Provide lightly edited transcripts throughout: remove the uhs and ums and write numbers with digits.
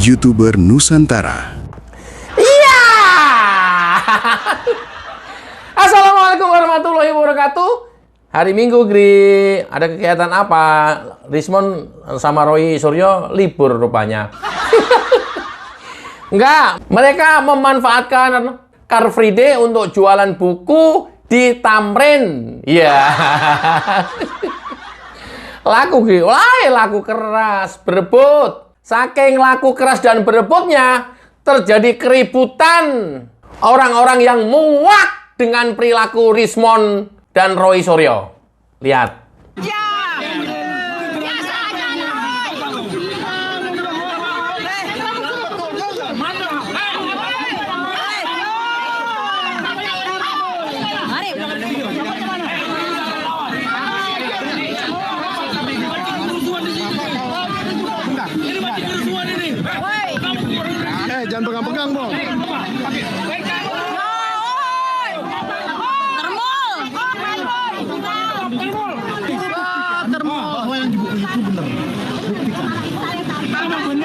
YouTuber Nusantara. Iya. Assalamualaikum warahmatullahi wabarakatuh. Hari Minggu, Gri. Ada kegiatan apa? Rismon sama Roy Suryo libur rupanya. Enggak, mereka memanfaatkan Car Free Day untuk jualan buku di Tamrin. Iya. Laku, Gri. Wah, laku keras, berebut. Saking laku keras dan berebutnya, terjadi keributan orang-orang yang muak dengan perilaku Rismon dan Roy Suryo. Lihat. Jangan pegang-pegang, Bang. Bahwa yang di buku itu benar. Buktikan.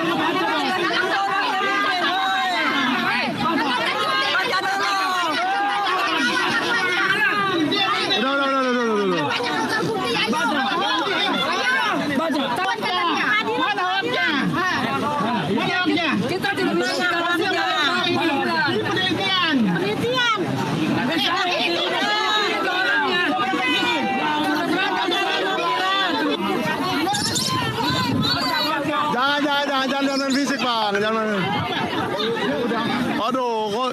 Jangan fisik, Bang. Jangan. Aduh, kok.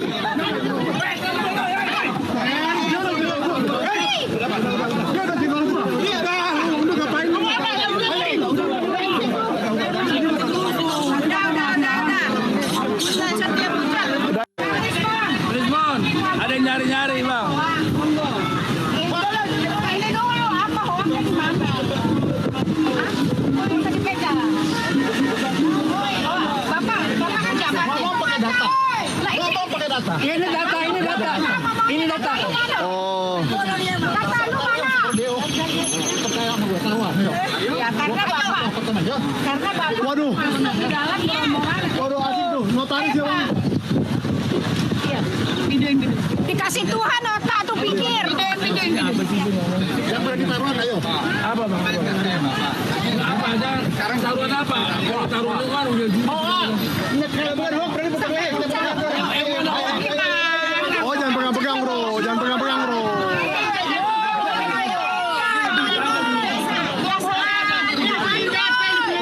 Rismon, ada yang nyari-nyari, Bang. Ini data. Oh. Ya, karena Bapak. Waduh. Waduh, asik tuh. Notaris ya, Bang. Dikasih Tuhan otak tuh pikir. Yang berani taruhan, ayo. Apa, Bang? Apa aja? Sekarang taruhan apa? Taruhan itu kan udah Oh, jangan pegang-pegang, Bro. Jangan pegang-pegang, Bro.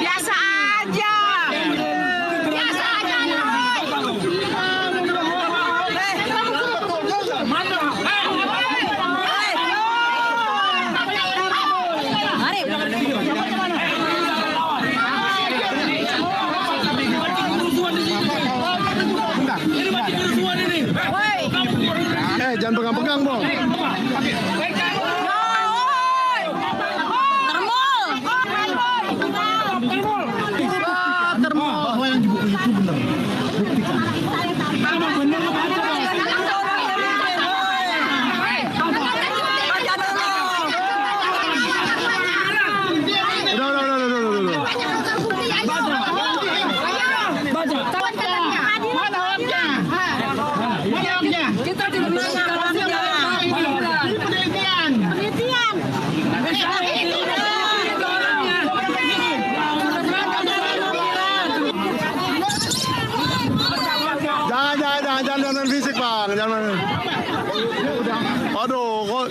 Biasa aja. Biasa aja. Jangan pegang-pegang, Bang. Bahwa yang di buku itu benar. Buktikan. Jangan fisik, Bang. Jangan. Aduh, kok.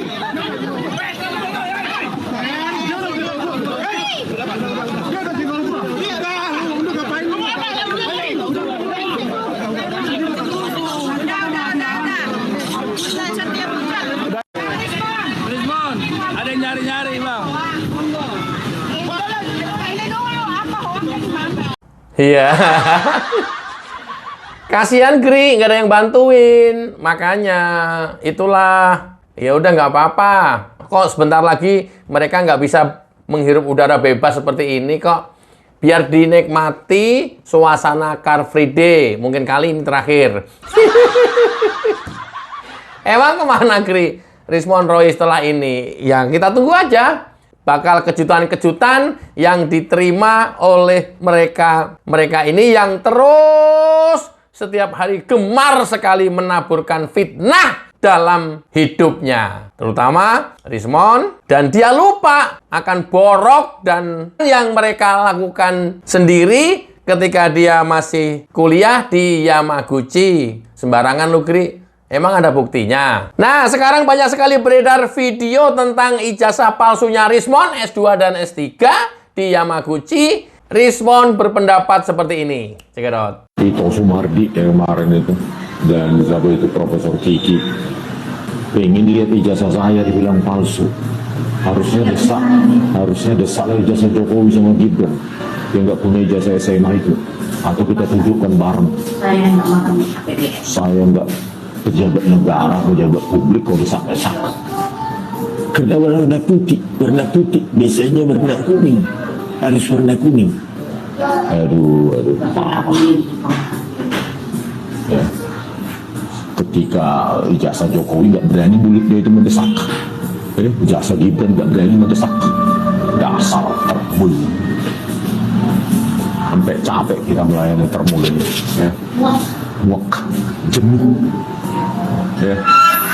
Rismon, ada yang nyari-nyari, Bang. Iya. Kasihan, Gri, nggak ada yang bantuin. Makanya itulah. Ya udah nggak apa-apa. Kok sebentar lagi mereka nggak bisa menghirup udara bebas seperti ini kok. Biar dinikmati suasana Car Free Day. Mungkin kali ini terakhir. Emang kemana, Gri? Rismon Roy setelah ini? Ya kita tunggu aja. bakal kejutan-kejutan yang diterima oleh mereka ini yang terus setiap hari gemar sekali menaburkan fitnah dalam hidupnya. Terutama Rismon, dan dia lupa akan borok dan yang mereka lakukan sendiri ketika dia masih kuliah di Yamaguchi. Sembarangan lu, Gri. Emang ada buktinya. Nah, sekarang banyak sekali beredar video tentang ijazah palsunya Rismon S2 dan S3 di Yamaguchi. Rismon berpendapat seperti ini. Cekidot. Tito Sumardi yang kemarin itu dan siapa itu Profesor Kiki pengen lihat ijazah saya dibilang palsu. Harusnya desak lah ijazah Jokowi sama Gibran yang nggak punya ijazah SMA itu, atau kita tunjukkan bareng. Saya nggak makan APBN. Saya nggak pejabat negara, pejabat publik kok desak-desak. Kenapa warna putih? Warna putih biasanya warna kuning, harus warna kuning. Aduh, parah. Ya. Ketika ijazah Jokowi nggak berani mulut dia itu mendesak, ijazah Gibran nggak berani mendesak, dasar termul. Sampai capek kita melayani termul ini. Ya. Wak, jenuh. Ya.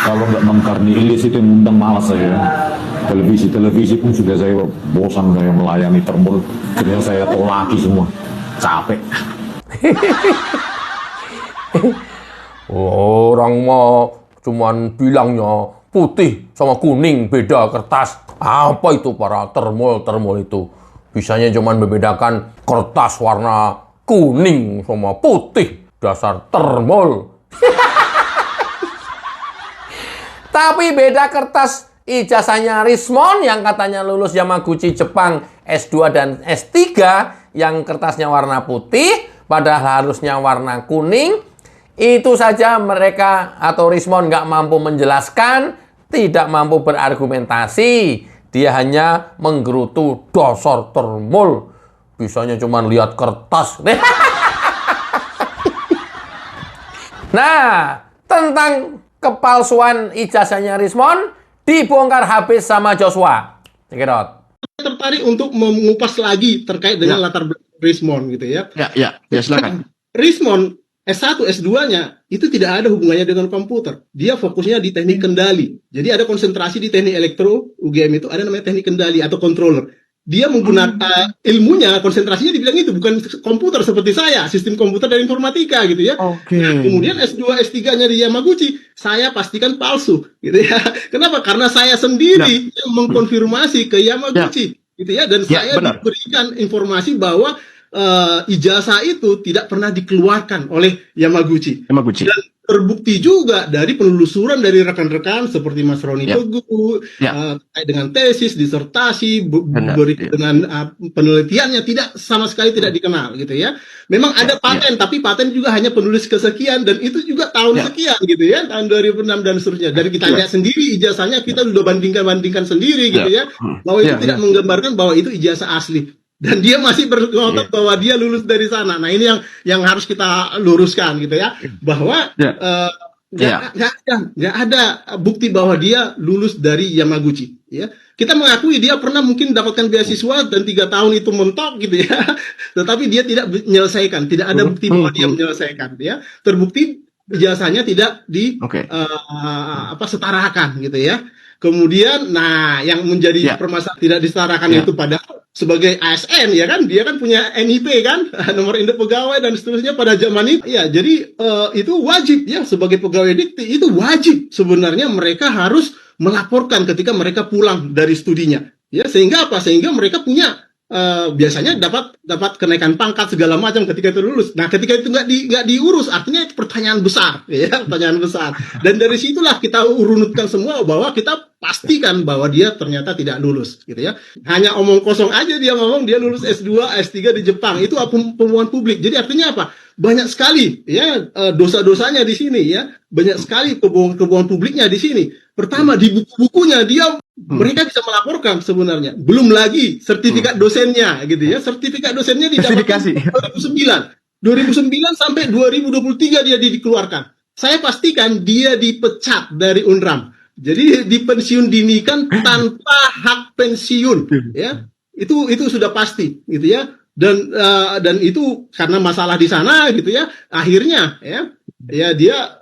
Kalau nggak mengkarni Ilis itu yang undang malas saya. Televisi pun sudah saya bosan saya melayani termul. Akhirnya saya tolaki semua. Capek. Orang mau cuman bilangnya putih sama kuning beda kertas. Apa itu para termul itu? Bisanya cuman membedakan kertas warna kuning sama putih. Dasar termul. Tapi beda kertas ijazahnya Rismon yang katanya lulus Yamaguchi Jepang S2 dan S3 yang kertasnya warna putih padahal harusnya warna kuning. Itu saja mereka atau Rismon nggak mampu menjelaskan, tidak mampu berargumentasi. Dia hanya menggerutu dasar termul. Bisanya cuma lihat kertas. Nah, tentang kepalsuan ijazahnya Rismon dibongkar habis sama Joshua. Cekidot. Tertarik untuk mengupas lagi terkait dengan latar belakang Rismon gitu ya. Ya, silakan. Rismon S1, S2-nya itu tidak ada hubungannya dengan komputer. Dia fokusnya di teknik kendali. Jadi ada konsentrasi di teknik elektro, UGM itu ada namanya teknik kendali atau controller. Dia menggunakan ilmunya, konsentrasinya dibilang itu bukan komputer seperti saya, sistem komputer dan informatika gitu ya. Nah, kemudian S2, S3-nya di Yamaguchi, saya pastikan palsu gitu ya. Kenapa? Karena saya sendiri yang mengkonfirmasi ke Yamaguchi gitu ya, dan saya diberikan informasi bahwa ijazah itu tidak pernah dikeluarkan oleh Yamaguchi. Dan terbukti juga dari penelusuran dari rekan-rekan seperti Mas Roni Teguh terkait dengan tesis, disertasi, dengan penelitiannya tidak sama sekali tidak dikenal gitu ya. Memang ada paten, tapi paten juga hanya penulis kesekian dan itu juga tahun sekian gitu ya, tahun 2006 dan seterusnya. Dari kita lihat sendiri ijazahnya kita sudah bandingkan sendiri gitu ya, bahwa itu tidak menggambarkan bahwa itu ijazah asli. Dan dia masih berkomentar bahwa dia lulus dari sana. Nah ini yang harus kita luruskan gitu ya, bahwa nggak ada bukti bahwa dia lulus dari Yamaguchi. Ya, kita mengakui dia pernah mungkin dapatkan beasiswa dan 3 tahun itu mentok gitu ya, tetapi dia tidak menyelesaikan. Tidak ada bukti bahwa dia menyelesaikan. Ya, terbukti ijazahnya tidak setarakan gitu ya. Kemudian, nah yang menjadi permasalahan tidak disetarakan itu pada sebagai ASN ya kan, dia kan punya NIP kan, nomor induk pegawai dan seterusnya pada zaman itu. Ya, jadi itu wajib ya sebagai pegawai dikti itu wajib sebenarnya mereka harus melaporkan ketika mereka pulang dari studinya. Ya, sehingga apa? Sehingga mereka punya biasanya dapat kenaikan pangkat segala macam ketika itu lulus. Nah, ketika itu nggak diurus, artinya itu pertanyaan besar, ya, pertanyaan besar. Dan dari situlah kita urunutkan semua bahwa kita pastikan bahwa dia ternyata tidak lulus, gitu ya. Hanya omong kosong aja dia ngomong dia lulus S2, S3 di Jepang. Itu pengumuman publik. Jadi artinya apa? Banyak sekali ya dosa-dosanya di sini ya. Banyak sekali kebohongan publiknya di sini. Pertama di buku-bukunya dia mereka bisa melaporkan sebenarnya. Belum lagi sertifikat dosennya gitu ya. Sertifikat dosennya didapatkan 2009 sampai 2023 dia dikeluarkan. Saya pastikan dia dipecat dari UNRAM. Jadi dipensiun dini kan tanpa hak pensiun, ya. Itu sudah pasti, gitu ya. Dan itu karena masalah di sana, gitu ya. Akhirnya, ya dia.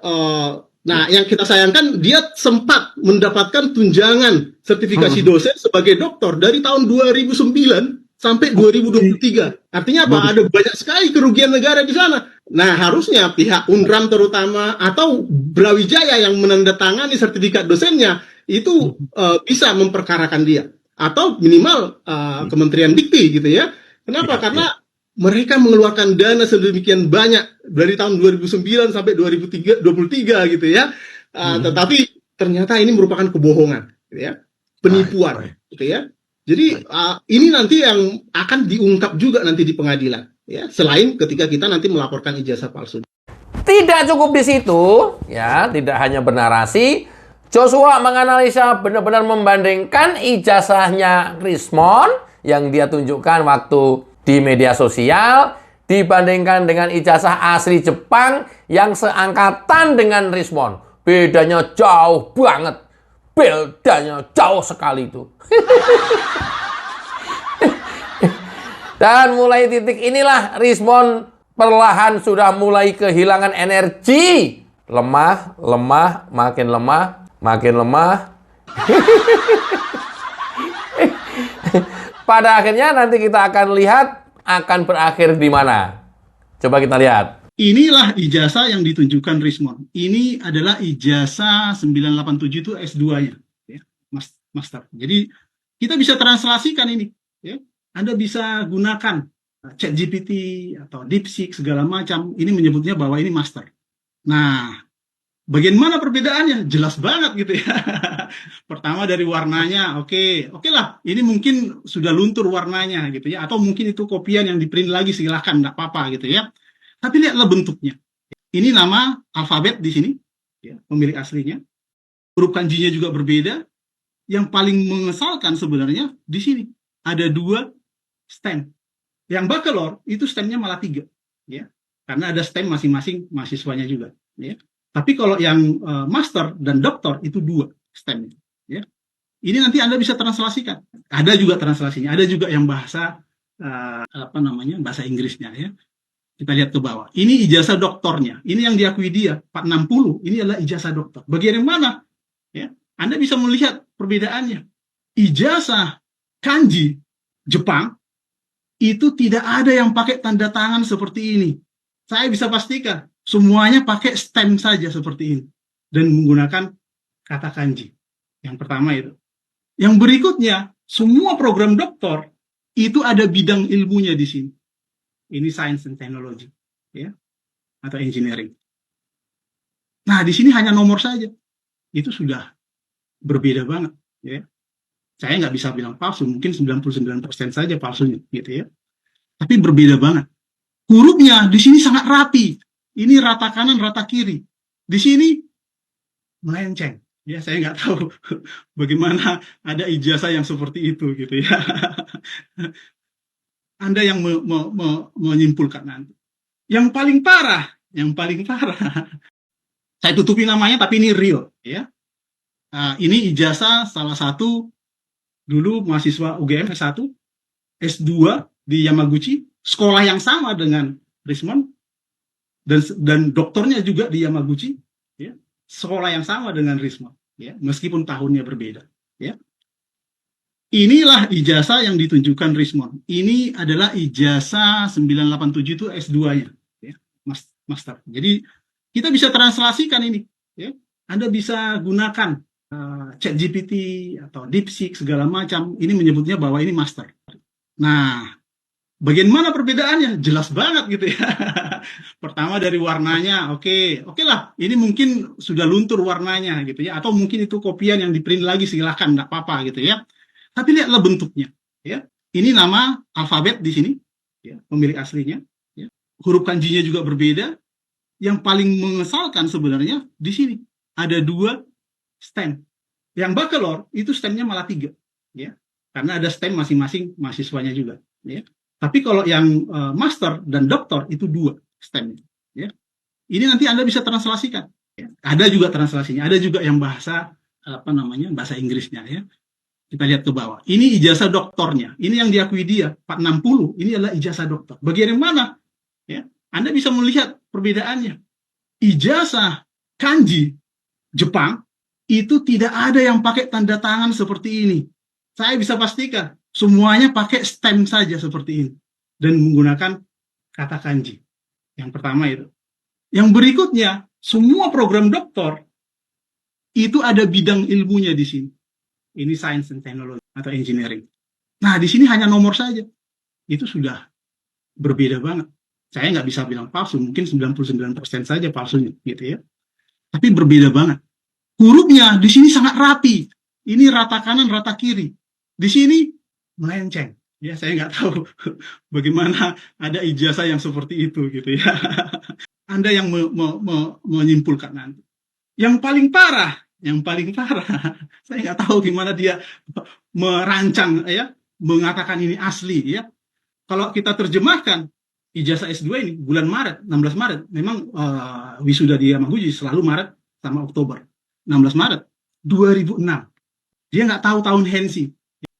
Nah, yang kita sayangkan dia sempat mendapatkan tunjangan sertifikasi dosen sebagai doktor dari tahun 2009 sampai 2023. Artinya apa? Ada banyak sekali kerugian negara di sana. Nah, harusnya pihak UNRAM terutama atau Brawijaya yang menandatangani sertifikat dosennya itu bisa memperkarakan dia atau minimal Kementerian Dikti gitu ya. Kenapa? Karena mereka mengeluarkan dana sedemikian banyak dari tahun 2009 sampai 2023 gitu ya. Tetapi ternyata ini merupakan kebohongan, gitu ya. Penipuan, gitu ya. Jadi ini nanti yang akan diungkap juga nanti di pengadilan, ya. Selain ketika kita nanti melaporkan ijazah palsu. Tidak cukup di situ, ya, tidak hanya bernarasi. Joshua menganalisa benar-benar membandingkan ijazahnya Rismon yang dia tunjukkan waktu di media sosial dibandingkan dengan ijazah asli Jepang yang seangkatan dengan Rismon. Bedanya jauh banget. Bedanya jauh sekali itu. Dan mulai titik inilah Rismon perlahan sudah mulai kehilangan energi. Lemah, makin lemah, makin lemah. Pada akhirnya nanti kita akan lihat akan berakhir di mana. Coba kita lihat. Inilah ijazah yang ditunjukkan Rismon. Ini adalah ijazah 987 itu S2-nya, ya, master. Jadi kita bisa translasikan ini, ya. Anda bisa gunakan ChatGPT atau DeepSeek segala macam. Ini menyebutnya bahwa ini master. Nah, bagaimana perbedaannya? Jelas banget gitu ya. Pertama dari warnanya, oke lah. Ini mungkin sudah luntur warnanya gitu ya. Atau mungkin itu kopian yang di-print lagi, silahkan, nggak apa-apa gitu ya. Tapi lihatlah bentuknya. Ini nama alfabet di sini, ya, pemilik aslinya. Huruf kanjinya juga berbeda. Yang paling mengesalkan sebenarnya di sini ada 2 stem. Yang bachelor itu stemnya malah 3, ya, karena ada stem masing-masing mahasiswanya juga. Ya. Tapi kalau yang master dan doktor itu 2 stemnya. Ya. Ini nanti Anda bisa translasikan. Ada juga translasinya. Ada juga yang bahasa bahasa Inggrisnya. Ya. Kita lihat ke bawah. Ini ijazah doktornya. Ini yang diakui dia, 460. Ini adalah ijazah doktor. Bagian yang mana? Ya. Anda bisa melihat perbedaannya. Ijazah kanji Jepang itu tidak ada yang pakai tanda tangan seperti ini. Saya bisa pastikan semuanya pakai stem saja seperti ini dan menggunakan kata kanji. Yang pertama itu. Yang berikutnya, semua program doktor itu ada bidang ilmunya di sini. Ini science and technology, ya, atau engineering. Nah, di sini hanya nomor saja. Itu sudah berbeda banget, ya. Saya nggak bisa bilang palsu, mungkin 99% saja palsunya, gitu ya. Tapi berbeda banget. Hurufnya di sini sangat rapi. Ini rata kanan, rata kiri. Di sini melenceng. Ya, saya nggak tahu bagaimana ada ijazah yang seperti itu, gitu ya. Anda yang menyimpulkan nanti. Yang paling parah, saya tutupi namanya, tapi ini real, ya. Ini ijazah salah satu dulu mahasiswa UGM S1, S2 di Yamaguchi, sekolah yang sama dengan Rismon, dan doktornya juga di Yamaguchi, ya. Sekolah yang sama dengan Rismon, ya, meskipun tahunnya berbeda, ya. Inilah ijazah yang ditunjukkan Rismon. Ini adalah ijazah 987 itu S2-nya, ya, master. Jadi kita bisa translasikan ini, ya. Anda bisa gunakan ChatGPT atau DeepSeek segala macam. Ini menyebutnya bahwa ini master. Nah, bagaimana perbedaannya? Jelas banget gitu ya. Pertama dari warnanya, oke lah. Ini mungkin sudah luntur warnanya gitu ya. Atau mungkin itu kopian yang di-print lagi, silahkan, nggak apa-apa gitu ya. Tapi lihatlah bentuknya, ya. Ini nama alfabet di sini, ya, pemilik aslinya. Ya. Huruf kanjinya juga berbeda. Yang paling mengesalkan sebenarnya di sini ada 2 stem. Yang bachelor itu stemnya malah 3, ya, karena ada stem masing-masing mahasiswanya juga. Ya. Tapi kalau yang master dan doktor itu 2 stemnya. Ya. Ini nanti Anda bisa translasikan. Ya. Ada juga translasinya. Ada juga yang bahasa bahasa Inggrisnya ya. Kita lihat ke bawah. Ini ijazah doktornya. Ini yang diakui dia 460. Ini adalah ijazah doktor. Bagian yang mana? Ya, Anda bisa melihat perbedaannya. Ijazah kanji Jepang itu tidak ada yang pakai tanda tangan seperti ini. Saya bisa pastikan semuanya pakai stem saja seperti ini dan menggunakan kata kanji. Yang pertama itu. Yang berikutnya, semua program doktor itu ada bidang ilmunya di sini. Ini science and technology atau engineering. Nah, di sini hanya nomor saja. Itu sudah berbeda banget. Saya nggak bisa bilang palsu, mungkin 99% saja palsunya, gitu ya. Tapi berbeda banget. Hurufnya di sini sangat rapi. Ini rata kanan, rata kiri. Di sini melenceng. Ya, saya nggak tahu bagaimana ada ijazah yang seperti itu, gitu ya. Anda yang menyimpulkan nanti. Yang paling parah, saya nggak tahu gimana dia merancang, ya, mengatakan ini asli, ya. Kalau kita terjemahkan ijazah S2 ini bulan Maret, 16 Maret, memang wisuda di Yamaguchi selalu Maret sama Oktober. 16 Maret 2006. Dia nggak tahu tahun Hensi.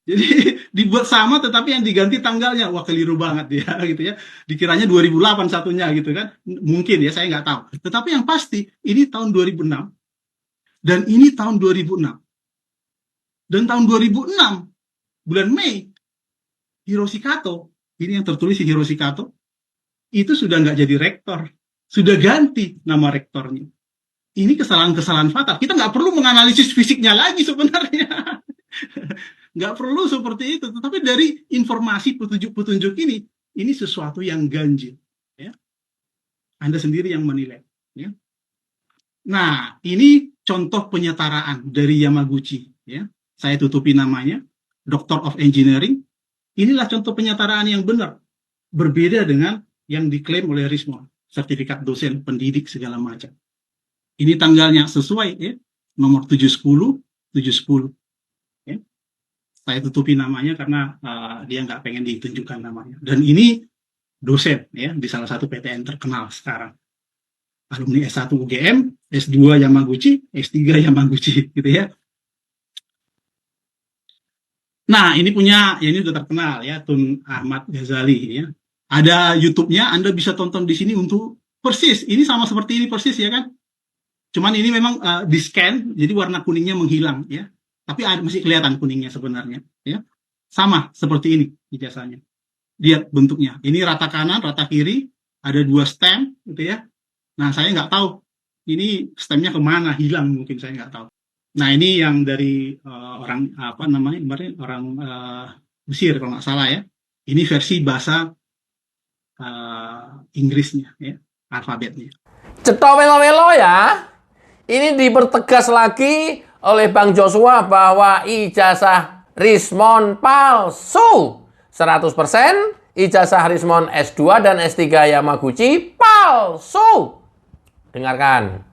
Jadi dibuat sama tetapi yang diganti tanggalnya. Wah, keliru banget dia gitu ya. Dikiranya 2008 satunya gitu kan. Mungkin ya, saya nggak tahu. Tetapi yang pasti ini tahun 2006 dan ini tahun 2006. Dan tahun 2006 bulan Mei Hiroshi Kato, ini yang tertulis Hiroshi Kato, itu sudah nggak jadi rektor. Sudah ganti nama rektornya. Ini kesalahan-kesalahan fatal. Kita nggak perlu menganalisis fisiknya lagi sebenarnya. Nggak perlu seperti itu. Tetapi dari informasi petunjuk-petunjuk ini sesuatu yang ganjil. Ya. Anda sendiri yang menilai. Ya. Nah, ini contoh penyetaraan dari Yamaguchi. Ya. Saya tutupi namanya, Doctor of Engineering. Inilah contoh penyetaraan yang benar. Berbeda dengan yang diklaim oleh Rismon. Sertifikat dosen, pendidik, segala macam. Ini tanggalnya sesuai, ya. Nomor 710, 710. Ya. Saya tutupi namanya karena dia nggak pengen ditunjukkan namanya. Dan ini dosen, ya, di salah satu PTN terkenal sekarang. Alumni S1 UGM, S2 Yamaguchi, S3 Yamaguchi, gitu ya. Nah, ini sudah terkenal, ya, Tun Ahmad Ghazali, ya. Ada YouTube-nya, Anda bisa tonton di sini untuk persis. Ini sama seperti ini persis, ya kan? Cuman ini memang di scan, jadi warna kuningnya menghilang, ya. Tapi masih kelihatan kuningnya sebenarnya, ya. Sama seperti ini ijazahnya. Lihat bentuknya. Ini rata kanan, rata kiri, ada 2 stem, gitu ya. Nah, saya nggak tahu ini stemnya kemana, hilang mungkin, saya nggak tahu. Nah, ini yang dari orang orang Mesir kalau nggak salah, ya. Ini versi bahasa Inggrisnya, ya, alfabetnya. Cetok welo-welo ya. Ini dipertegas lagi oleh Bang Joshua bahwa ijazah Rismon palsu. 100% ijazah Rismon S2 dan S3 Yamaguchi palsu. Dengarkan.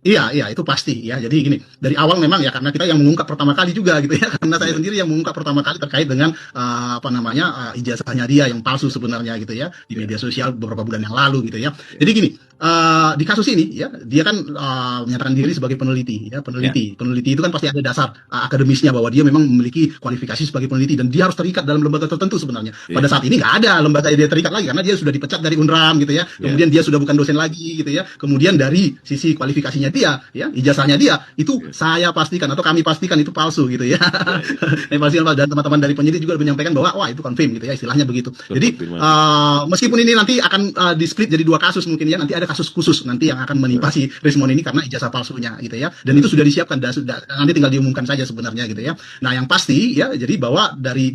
Iya, itu pasti ya. Jadi gini, dari awal memang ya, karena kita yang mengungkap pertama kali juga gitu ya. Karena saya sendiri yang mengungkap pertama kali terkait dengan ijazahnya dia yang palsu sebenarnya gitu ya, di media sosial beberapa bulan yang lalu gitu ya. Jadi gini, di kasus ini ya, dia kan menyatakan diri sebagai peneliti ya, peneliti. Peneliti itu kan pasti ada dasar akademisnya bahwa dia memang memiliki kualifikasi sebagai peneliti dan dia harus terikat dalam lembaga tertentu sebenarnya. Pada saat ini nggak ada lembaga yang dia terikat lagi karena dia sudah dipecat dari UNRAM gitu ya. Kemudian dia sudah bukan dosen lagi gitu ya. Kemudian dari sisi kualifikasinya dia, ya, ijazahnya dia itu saya pastikan atau kami pastikan itu palsu gitu ya. Dan teman-teman dari penyidik juga menyampaikan bahwa wah itu confirm gitu ya, istilahnya begitu. Jadi meskipun ini nanti akan di-split jadi 2 kasus mungkin ya, nanti ada kasus khusus nanti yang akan menimpa si Rismon ini karena ijazah palsunya gitu ya. Dan itu sudah disiapkan dan nanti tinggal diumumkan saja sebenarnya gitu ya. Nah, yang pasti ya, jadi bahwa dari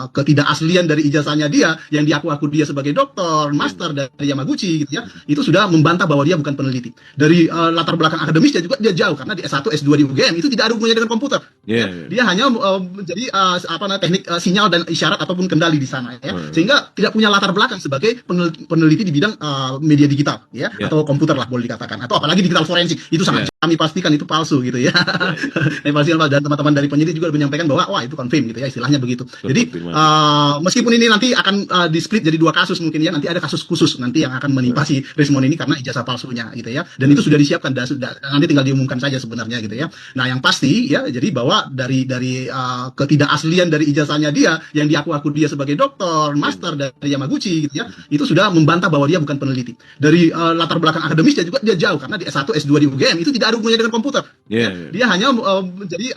ketidakaslian dari ijazahnya dia yang diaku-aku dia sebagai doktor, master dari Yamaguchi gitu ya, itu sudah membantah bahwa dia bukan peneliti. Dari latar belakang akademisnya juga dia jauh karena di S1, S2 di UGM itu tidak ada hubungannya dengan komputer. Dia hanya menjadi teknik sinyal dan isyarat ataupun kendali di sana ya. Sehingga tidak punya latar belakang sebagai peneliti di bidang media digital. ya, atau komputer lah boleh dikatakan, atau apalagi digital forensik, itu sangat kami pastikan itu palsu gitu ya. Kami pastikan, dan teman-teman dari penyidik juga menyampaikan bahwa wah itu confirm gitu ya, istilahnya begitu. Jadi meskipun ini nanti akan di-split jadi 2 kasus mungkin ya, nanti ada kasus khusus nanti yang akan menimpa si Rismon ini karena ijazah palsunya gitu ya, dan itu sudah disiapkan, nanti tinggal diumumkan saja sebenarnya gitu ya. Nah yang pasti ya, jadi bahwa dari ketidakaslian dari ijazahnya dia yang diaku-aku dia sebagai doktor master dari Yamaguchi gitu ya, itu sudah membantah bahwa dia bukan peneliti. Dari latar belakang akademisnya juga dia jauh, karena di S1 S2 di UGM itu tidak ada hubungannya dengan komputer. Dia hanya jadi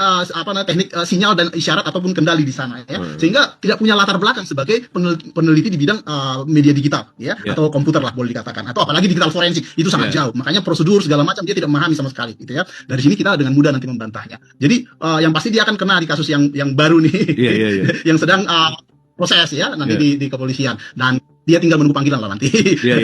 teknik sinyal dan isyarat ataupun kendali di sana ya, sehingga tidak punya latar belakang sebagai peneliti di bidang media digital ya, atau komputer lah boleh dikatakan, atau apalagi digital forensik, itu sangat jauh. Makanya prosedur segala macam dia tidak memahami sama sekali gitu ya. Dari sini kita dengan mudah nanti membantahnya. Jadi yang pasti dia akan kena di kasus yang baru nih, yang sedang proses ya nanti di kepolisian, dan dia tinggal menunggu panggilan lah nanti.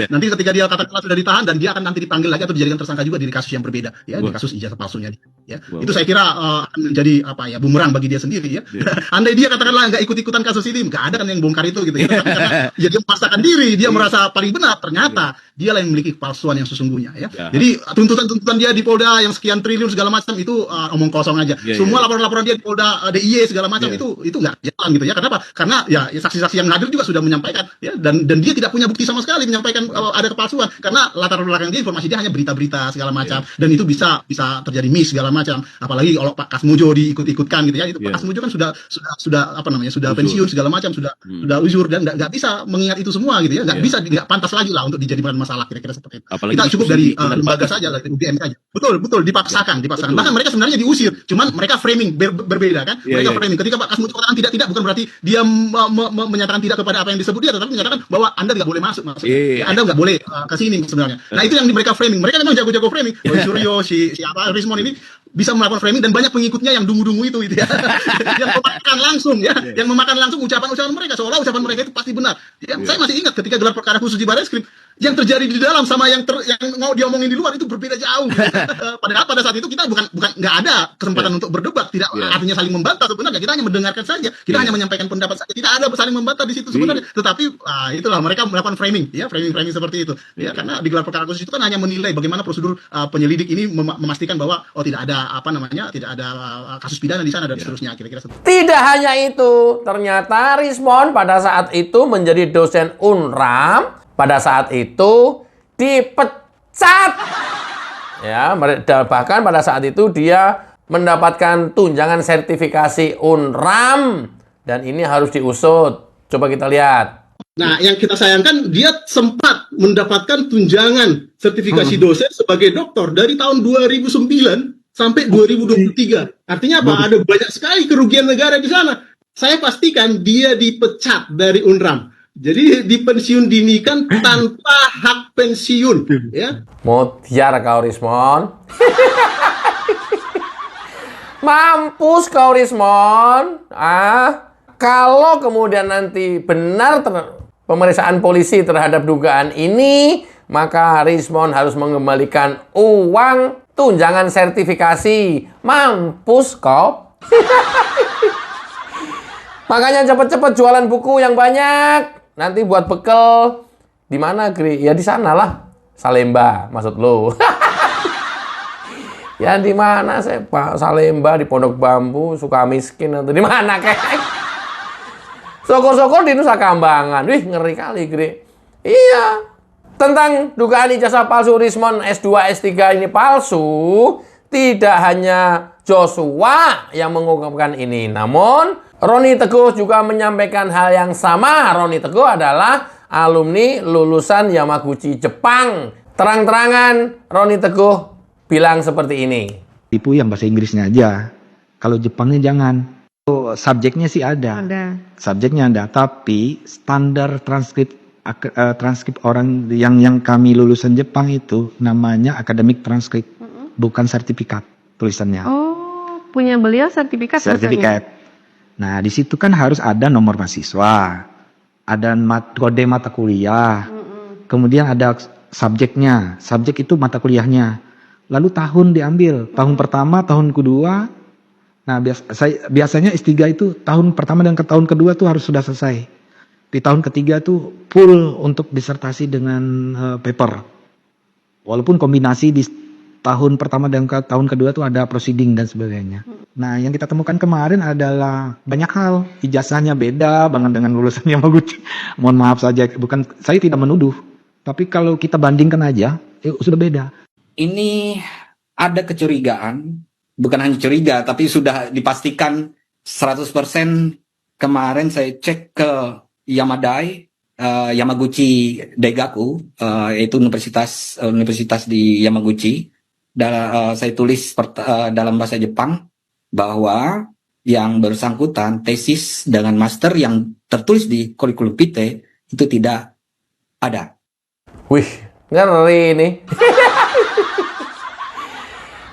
Nanti ketika dia katakanlah sudah ditahan, dan dia akan nanti dipanggil lagi atau dijadikan tersangka juga di kasus yang berbeda ya, di kasus ijazah palsunya ya. Itu saya kira akan menjadi bumerang bagi dia sendiri ya. Andai dia katakanlah nggak ikut-ikutan kasus ini, nggak ada kan yang bongkar itu gitu ya. Karena dia memaksakan diri, dia merasa paling benar, ternyata dia lah yang memiliki kepalsuan yang sesungguhnya ya. Jadi tuntutan dia di Polda yang sekian triliun segala macam itu omong kosong aja. Semua laporan-laporan dia di Polda DIY segala macam itu nggak jalan gitu ya. Kenapa? Karena ya saksi-saksi yang hadir juga sudah menyampaikan ya, dan dia tidak punya bukti sama sekali menyampaikan ada kepalsuan, karena latar belakang dia, informasi dia hanya berita-berita segala macam, dan itu bisa terjadi miss segala macam. Apalagi kalau Pak Kasmujo diikut-ikutkan gitu ya, itu Pak Kasmujo kan sudah sudah pensiun segala macam, sudah uzur, dan nggak bisa mengingat itu semua gitu ya, nggak pantas lagi lah untuk dijadikan masalah, kira-kira seperti itu. Apalagi kita cukup dari lembaga saja lah, UGM saja. Betul dipaksakan. Bahkan mereka sebenarnya diusir, cuman mereka framing berbeda kan. Mereka framing ketika Pak Kasmujo katakan tidak bukan berarti dia menyatakan tidak kepada apa yang disebut dia, tetapi menyatakan bahwa Anda nggak boleh masuk, Anda nggak boleh ke sini sebenarnya. Nah itu yang mereka framing. Mereka memang jago-jago framing. Suryo si Rismon ini bisa melakukan framing, dan banyak pengikutnya yang dungu-dungu itu gitu ya. Yang memakan langsung ya, yang memakan langsung ucapan-ucapan mereka, seolah ucapan mereka itu pasti benar. Ya, saya masih ingat ketika gelar perkara khusus di Barreskrim, yang terjadi di dalam sama yang mau diomongin di luar itu berbeda jauh. Padahal pada saat itu kita bukan nggak ada kesempatan untuk berdebat, tidak artinya saling membantah sebenarnya. Kita hanya mendengarkan saja, kita hanya menyampaikan pendapat saja, tidak ada saling membantah di situ sebenarnya. Tetapi itulah mereka melakukan framing ya, framing seperti itu ya, karena di gelar perkara khusus itu kan hanya menilai bagaimana prosedur penyelidik ini memastikan bahwa tidak ada tidak ada kasus pidana di sana dan seterusnya, kira-kira seperti itu. Tidak hanya itu, ternyata Rismon pada saat itu menjadi dosen UNRAM. Pada saat itu dipecat. Ya, bahkan pada saat itu dia mendapatkan tunjangan sertifikasi UNRAM, dan ini harus diusut. Coba kita lihat. Nah, yang kita sayangkan, dia sempat mendapatkan tunjangan sertifikasi dosen sebagai doktor dari tahun 2009 sampai 2023. Artinya apa? Ada banyak sekali kerugian negara di sana. Saya pastikan dia dipecat dari UNRAM. Jadi dipensiun dini kan tanpa hak pensiun, ya. Mutiar kau Rismon. Mampus kau Rismon. Kalau kemudian nanti benar pemeriksaan polisi terhadap dugaan ini, maka Rismon harus mengembalikan uang tunjangan sertifikasi. Mampus kau. Makanya cepet-cepet jualan buku yang banyak. Nanti buat bekal di mana, Gri? Ya di sana lah. Salemba, maksud lo. Ya di mana sih, Pak? Salemba, di Pondok Bambu, Sukamiskin, atau di mana kayak? Syukur-syukur di Nusa Kambangan. Wih, ngeri kali, Gri. Iya. Tentang dugaan ijazah palsu Rismon S2, S3 ini palsu, tidak hanya Joshua yang mengungkapkan ini, namun Roni Teguh juga menyampaikan hal yang sama. Roni Teguh adalah alumni lulusan Yamaguchi Jepang. Terang-terangan Roni Teguh bilang seperti ini. Tipu yang bahasa Inggrisnya aja. Kalau Jepangnya jangan. Subjeknya sih ada. Subjeknya ada, tapi standar transkrip orang yang kami lulusan Jepang itu namanya akademik transkrip, bukan sertifikat tulisannya. Oh, punya beliau sertifikat. Sertifikat. Nah, di situ kan harus ada nomor mahasiswa, ada kode mata kuliah, kemudian ada subjeknya, subjek itu mata kuliahnya, lalu tahun diambil, tahun pertama, tahun kedua. Nah, biasanya S3 itu tahun pertama dan tahun kedua tuh harus sudah selesai. Di tahun ketiga tuh full untuk disertasi dengan paper. Walaupun kombinasi di tahun pertama dan tahun kedua tuh ada proceeding dan sebagainya. Nah, yang kita temukan kemarin adalah banyak hal. Ijazahnya beda banget dengan lulusan Yamaguchi. Mohon maaf saja, saya tidak menuduh. Tapi kalau kita bandingkan aja, sudah beda. Ini ada kecurigaan, bukan hanya curiga, tapi sudah dipastikan 100%. Kemarin saya cek ke Yamaguchi Daigaku, yaitu universitas di Yamaguchi. Saya tulis dalam bahasa Jepang bahwa yang bersangkutan tesis dengan master yang tertulis di kurikulum vitae itu tidak ada. Wih, ngeri ini.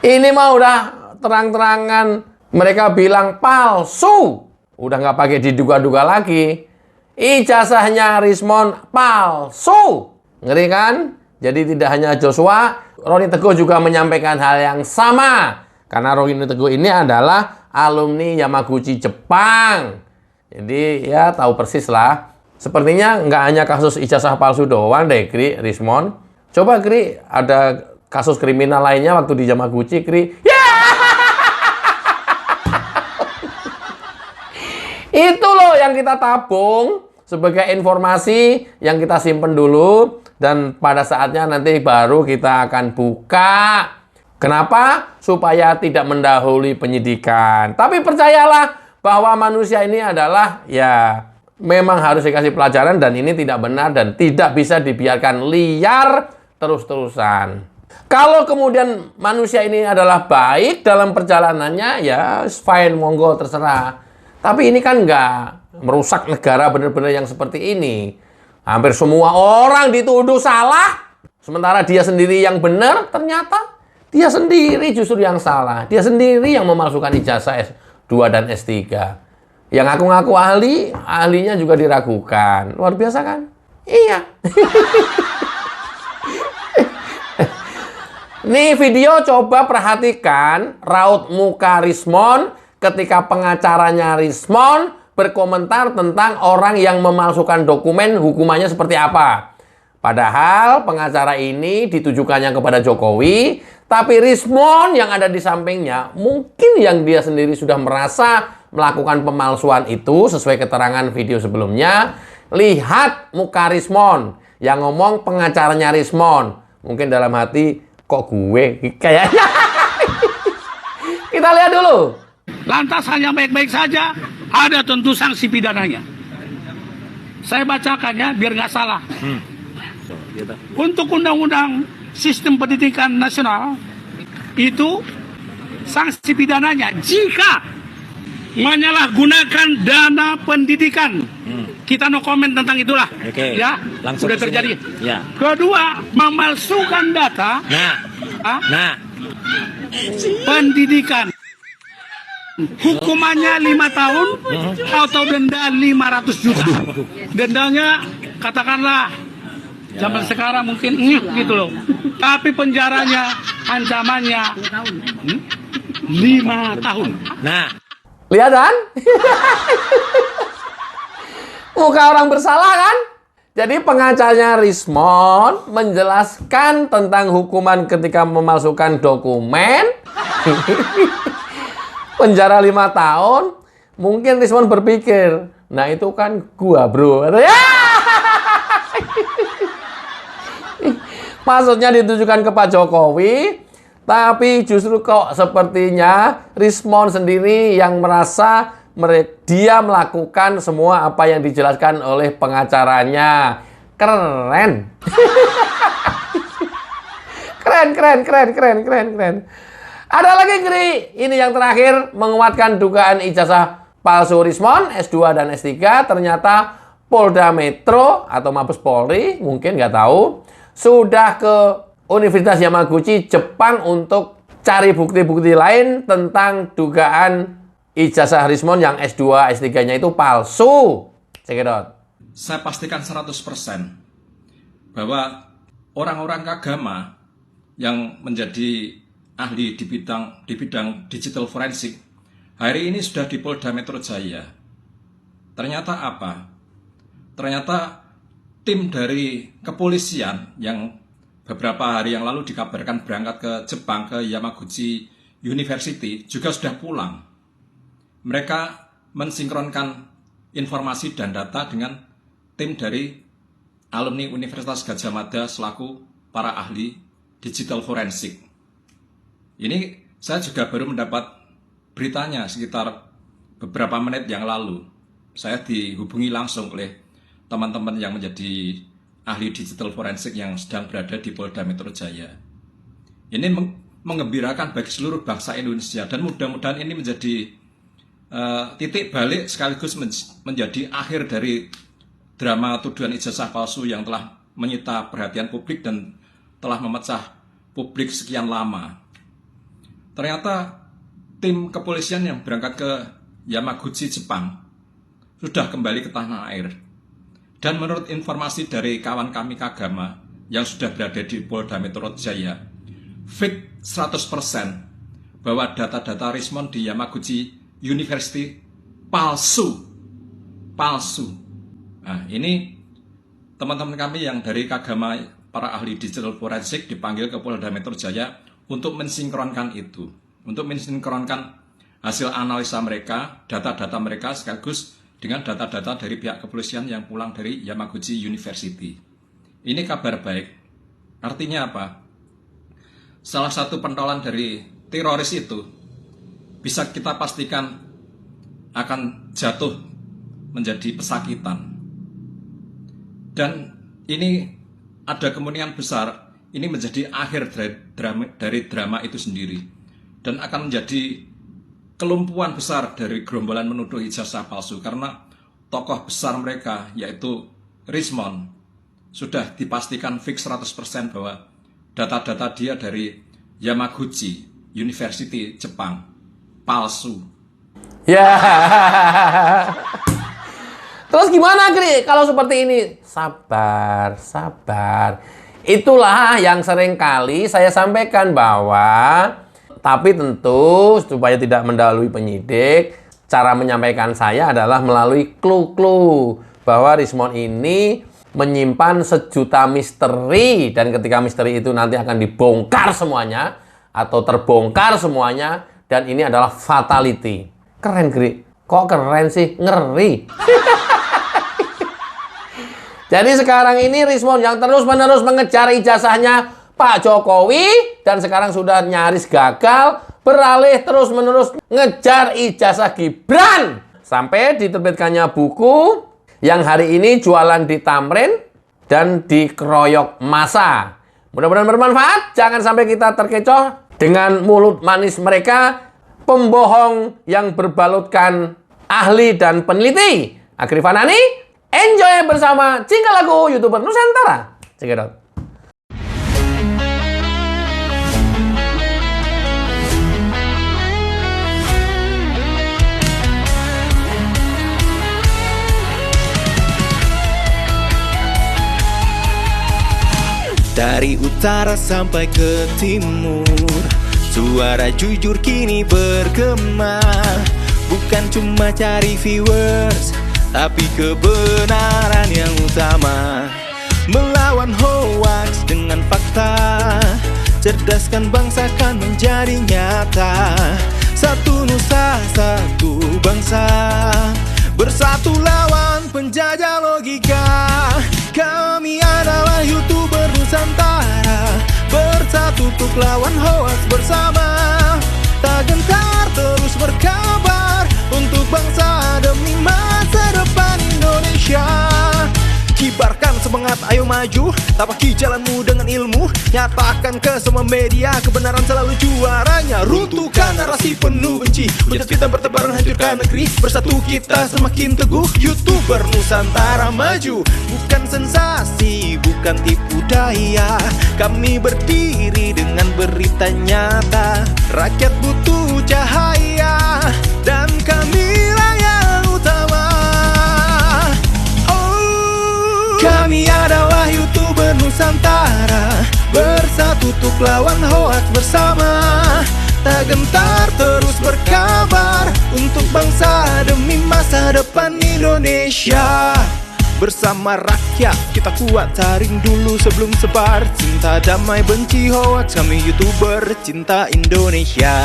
Ini mah udah terang-terangan mereka bilang palsu. Udah nggak pakai diduga-duga lagi. Ijazahnya Rismond palsu. Ngeri kan? Jadi tidak hanya Joshua, Roni Teguh juga menyampaikan hal yang sama. Karena Roni Teguh ini adalah alumni Yamaguchi Jepang. Jadi ya tahu persis lah. Sepertinya nggak hanya kasus ijazah palsu doang deh, Kri, Rismond. Coba Kri, ada kasus kriminal lainnya waktu di Yamaguchi, Kri. Ya! Itu loh yang kita tabung sebagai informasi yang kita simpen dulu. Dan pada saatnya nanti baru kita akan buka. Kenapa? Supaya tidak mendahului penyidikan. Tapi percayalah bahwa manusia ini adalah ya memang harus dikasih pelajaran dan ini tidak benar dan tidak bisa dibiarkan liar terus-terusan. Kalau kemudian manusia ini adalah baik dalam perjalanannya ya fine, monggo terserah. Tapi ini kan nggak merusak negara benar-benar yang seperti ini. Hampir semua orang dituduh salah, sementara dia sendiri yang benar, ternyata dia sendiri justru yang salah. Dia sendiri yang memalsukan ijazah S2 dan S3. Yang ngaku-ngaku ahli, ahlinya juga diragukan. Luar biasa kan? Iya. Nih video coba perhatikan raut muka Rismond ketika pengacaranya Rismond berkomentar tentang orang yang memalsukan dokumen hukumannya seperti apa. Padahal pengacara ini ditujukannya kepada Jokowi, tapi Rismond yang ada di sampingnya mungkin yang dia sendiri sudah merasa melakukan pemalsuan itu sesuai keterangan video sebelumnya. Lihat muka Rismond yang ngomong pengacaranya Rismond. Mungkin dalam hati, kok gue kayaknya. Kita lihat dulu. Lantas hanya baik-baik saja, ada tentu sanksi pidananya. Saya bacakannya biar nggak salah. Untuk Undang-Undang Sistem Pendidikan Nasional, itu sanksi pidananya jika menyalahgunakan dana pendidikan. Kita no comment tentang itulah. Ya, langsung sudah terjadi. Ya. Kedua, memalsukan data. Pendidikan. Hukumannya 5 tahun atau denda 500 juta. Dendanya katakanlah zaman sekarang mungkin gitu loh. Tapi penjaranya ancamannya 5 tahun. Nah, lihat kan? Muka orang bersalah kan? Jadi pengacaranya Rismond menjelaskan tentang hukuman ketika memalsukan dokumen. Penjara 5 tahun, mungkin Rismond berpikir, nah itu kan gua bro. Maksudnya ditujukan ke Pak Jokowi, tapi justru kok sepertinya Rismond sendiri yang merasa dia melakukan semua apa yang dijelaskan oleh pengacaranya. Keren. Keren. Ada lagi, Kri. Ini yang terakhir menguatkan dugaan ijazah palsu Rismond S2 dan S3. Ternyata Polda Metro atau Mabes Polri, mungkin nggak tahu, sudah ke Universitas Yamaguchi Jepang untuk cari bukti-bukti lain tentang dugaan ijazah Rismond yang S2, S3-nya itu palsu. Cekidot. Saya pastikan 100% bahwa orang-orang agama yang menjadi ahli di bidang digital forensik hari ini sudah di Polda Metro Jaya. Ternyata apa? Ternyata tim dari kepolisian yang beberapa hari yang lalu dikabarkan berangkat ke Jepang, ke Yamaguchi University, juga sudah pulang. Mereka mensinkronkan informasi dan data dengan tim dari alumni Universitas Gadjah Mada selaku para ahli digital forensik. Ini saya juga baru mendapat beritanya sekitar beberapa menit yang lalu. Saya dihubungi langsung oleh teman-teman yang menjadi ahli digital forensik yang sedang berada di Polda Metro Jaya. Ini menggembirakan bagi seluruh bangsa Indonesia, dan mudah-mudahan ini menjadi titik balik sekaligus menjadi akhir dari drama tuduhan ijazah palsu yang telah menyita perhatian publik dan telah memecah publik sekian lama. Ternyata tim kepolisian yang berangkat ke Yamaguchi, Jepang sudah kembali ke tanah air. Dan menurut informasi dari kawan kami Kagama yang sudah berada di Polda Metro Jaya, fake 100% bahwa data-data Rismond di Yamaguchi University palsu. Nah, ini teman-teman kami yang dari Kagama, para ahli digital forensik, dipanggil ke Polda Metro Jaya untuk mensinkronkan itu, untuk mensinkronkan hasil analisa mereka, data-data mereka sekaligus dengan data-data dari pihak kepolisian yang pulang dari Yamaguchi University. Ini kabar baik. Artinya apa? Salah satu pentolan dari teroris itu bisa kita pastikan akan jatuh menjadi pesakitan. Dan ini ada kemungkinan besar ini menjadi akhir dari drama itu sendiri, dan akan menjadi kelumpuhan besar dari gerombolan menuduh ijazah palsu, karena tokoh besar mereka yaitu Rismond sudah dipastikan fix 100% bahwa data-data dia dari Yamaguchi University Jepang palsu. Ya. Terus gimana, Kri, kalau seperti ini? Sabar. Itulah yang sering kali saya sampaikan bahwa, tapi tentu supaya tidak mendahului penyidik, cara menyampaikan saya adalah melalui clue-clue bahwa Rismond ini menyimpan sejuta misteri, dan ketika misteri itu nanti akan dibongkar semuanya atau terbongkar semuanya, dan ini adalah fatality. Keren, Gri. Kok keren sih? Ngeri. Jadi sekarang ini Rismond yang terus-menerus mengejar ijazahnya Pak Jokowi, dan sekarang sudah nyaris gagal, beralih terus-menerus ngejar ijazah Gibran. Sampai diterbitkannya buku yang hari ini jualan di Tamrin dan dikeroyok massa. Mudah-mudahan bermanfaat. Jangan sampai kita terkecoh dengan mulut manis mereka, pembohong yang berbalutkan ahli dan peneliti. Agri Fanani, enjoy bersama Cingkal Lagu YouTuber Nusantara. Cekidot. Dari utara sampai ke timur, suara jujur kini bergema. Bukan cuma cari viewers, tapi kebenaran yang utama. Melawan hoax dengan fakta, cerdaskan bangsa kan menjadi nyata. Satu nusa, satu bangsa, bersatu lawan penjajah logika. Kami adalah YouTuber Nusantara, bersatu untuk lawan hoax bersama. Tak gentar terus berkabar untuk bangsa demi masa depan Indonesia. Kibarkan semangat, ayo maju, tapaki jalanmu dengan ilmu. Nyatakan ke semua media, kebenaran selalu juaranya. Runtuhkan narasi penuh benci, hujat fitnah bertebaran, hancurkan negeri. Bersatu kita semakin teguh, YouTuber Nusantara maju. Bukan sensasi, bukan tipu daya, kami berdiri dengan berita nyata. Rakyat butuh cahaya, dan kamilah yang utama. Kami adalah YouTuber Nusantara, bersatu untuk lawan hoax bersama. Tak gentar terus berkabar untuk bangsa demi masa depan Indonesia. Bersama rakyat kita kuat, taring dulu sebelum sebar. Cinta damai benci hoax, kami YouTuber cinta Indonesia.